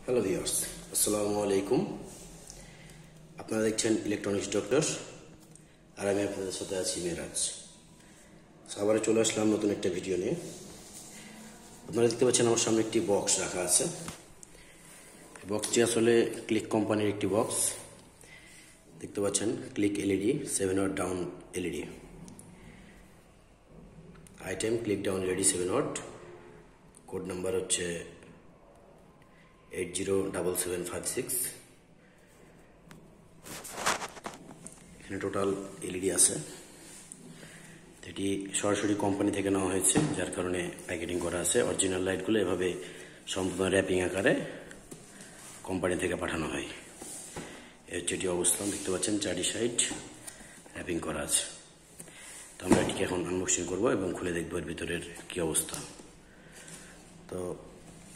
Hello viewers, আসসালামু আলাইকুম। আপনারা দেখছেন ইলেকট্রনিক্স ডক্টর, আর আমি আপনাদের সাথে আছি মেরাজ। আবারও চলে আসলাম নতুন একটা ভিডিও নিয়ে। আপনারা দেখতে পাচ্ছেন আমার সামনে একটি বক্স রাখা আছে। বক্সটি আসলে ক্লিক কোম্পানির একটি বক্স। দেখতে পাচ্ছেন click LED 7 watt down LED item, click down LED 7 watt. Code number হচ্ছে 807756। এখানে টোটাল এলইডি আছে। এটি সরাসরি কোম্পানি থেকে নেওয়া হয়েছে, যার কারণে প্যাকেটিং করা আছে। অরিজিনাল লাইটগুলো এভাবে সম্পূর্ণ র্যাপিং আকারে কোম্পানি থেকে পাঠানো হয়। এর হচ্ছে এটি অবস্থান, দেখতে পাচ্ছেন চারি সাইড র্যাপিং করা আছে। তো আমরা এটিকে এখন আনবক্সিং করব এবং খুলে দেখব এর ভিতরের কি অবস্থা। তো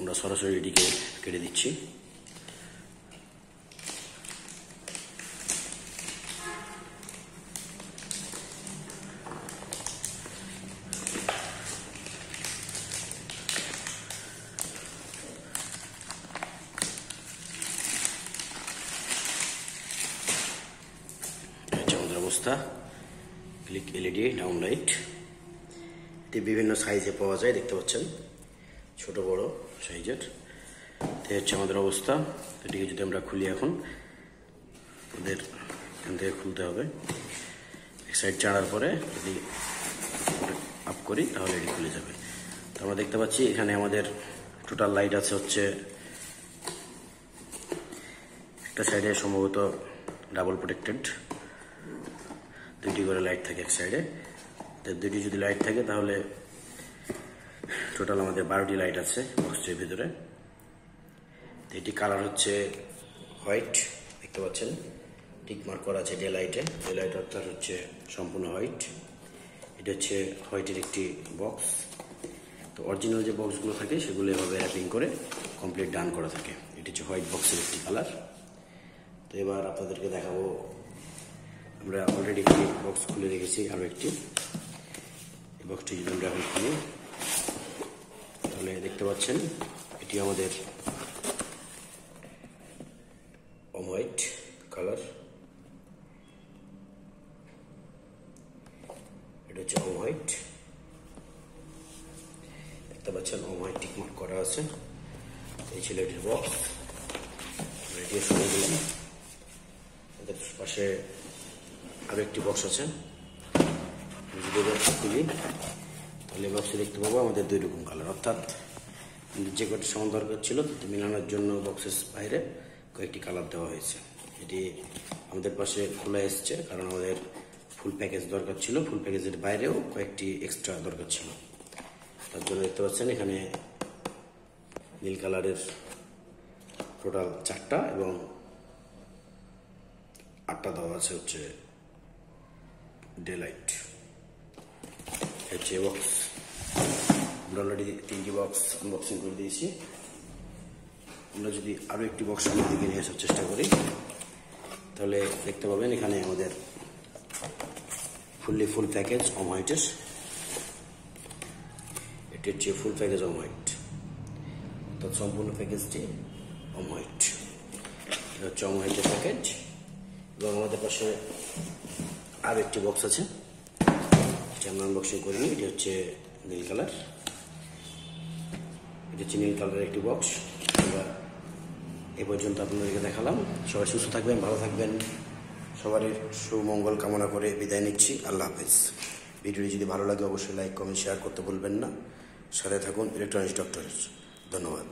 আমরা সরাসরি এটিকে কেটে দিচ্ছি। অবস্থা ক্লিক এলইডি ডাউন লাইট। এটি বিভিন্ন সাইজে পাওয়া যায়, দেখতে পাচ্ছেন ছোট বড় সাইজের। তো হচ্ছে আমাদের অবস্থা। এটিকে যদি আমরা খুলি, এখন ওদের এখান থেকে খুলতে হবে। এক সাইড চাড়ার পরে যদি আপ করি তাহলে এটি খুলে যাবে। তো আমরা দেখতে পাচ্ছি এখানে আমাদের টোটাল লাইট আছে হচ্ছে একটা সাইডে সম্ভবত ডাবল প্রোটেক্টেড, দুটি করে লাইট থাকে এক সাইডে। দুটি যদি লাইট থাকে তাহলে টোটাল আমাদের 12টি লাইট আছে বক্সটির ভিতরে। এটি কালার হচ্ছে হোয়াইট, দেখতে পাচ্ছেন টিক মার্ক করা আছে ডে লাইটে। ডে লাইট অর্থাৎ হচ্ছে সম্পূর্ণ হোয়াইট। এটা হচ্ছে হোয়াইটের একটি বক্স। তো অরিজিনাল যে বক্সগুলো থাকে সেগুলো এভাবে র্যাপিং করে কমপ্লিট ডান করা থাকে। এটি হচ্ছে হোয়াইট বক্সের একটি কালার। তো এবার আপনাদেরকে দেখাবো, আমরা অলরেডি একটি বক্স খুলে রেখেছি, আরও একটি। এই বক্সটি যদি আমরা এখন খুলি তাহলে দেখতে পাচ্ছেন এটি আমাদের হোয়াইট কালার। এটা হচ্ছে হোয়াইট, দেখতে পাচ্ছেন হোয়াইট টিকমার্ক করা আছে। এই ছিল এটির বক্স। এটি শুনে দিলাম। এদের পাশে আরো একটি বক্স আছে। যদি বক্স খুলি তাহলে বক্সে দেখতে পাবো আমাদের দুই রকম কালার, অর্থাৎ যে কটি সমান দরকার ছিল তাতে মিলানোর জন্য বক্সের বাইরে কয়েকটি কালার দেওয়া হয়েছে। এটি আমাদের পাশে খোলা এসছে কারণ আমাদের ফুল প্যাকেজ দরকার ছিল। ফুল প্যাকেজের বাইরেও কয়েকটি এক্সট্রা দরকার ছিল, তার জন্য দেখতে পাচ্ছেন এখানে নীল কালারের টোটাল 4টা এবং 8টা দেওয়া আছে হচ্ছে ডে লাইট। হচ্ছে বক্স। আমরা অলরেডি 3টি বক্স আনবক্সিং করে দিয়েছি। আমরা যদি আরো একটি বক্স সামনের দিকে নিয়ে আসার চেষ্টা করি তাহলে দেখতে পাবেন এখানে আমাদের ফুল প্যাকেজ হোয়াইটের। এটি হচ্ছে ফুল প্যাকেজ হোয়াইট, অর্থাৎ সম্পূর্ণ প্যাকেজটি হোয়াইট। এটা হচ্ছে হোয়াইটের প্যাকেজ। এবং আমাদের পাশে আর একটি বক্স আছে, এটা আমরা আনবক্সিং করিনি। এটি হচ্ছে নীল কালার। এটি হচ্ছে নীল কালারের একটি বক্স। আমরা এ পর্যন্ত আপনাদেরকে দেখালাম। সবাই সুস্থ থাকবেন, ভালো থাকবেন। সবারই সুমঙ্গল কামনা করে বিদায় নিচ্ছি। আল্লাহ হাফেজ। ভিডিওটি যদি ভালো লাগে অবশ্যই লাইক, কমেন্ট, শেয়ার করতে ভুলবেন না। সাথে থাকুন ইলেকট্রনিক্স ডক্টর। ধন্যবাদ।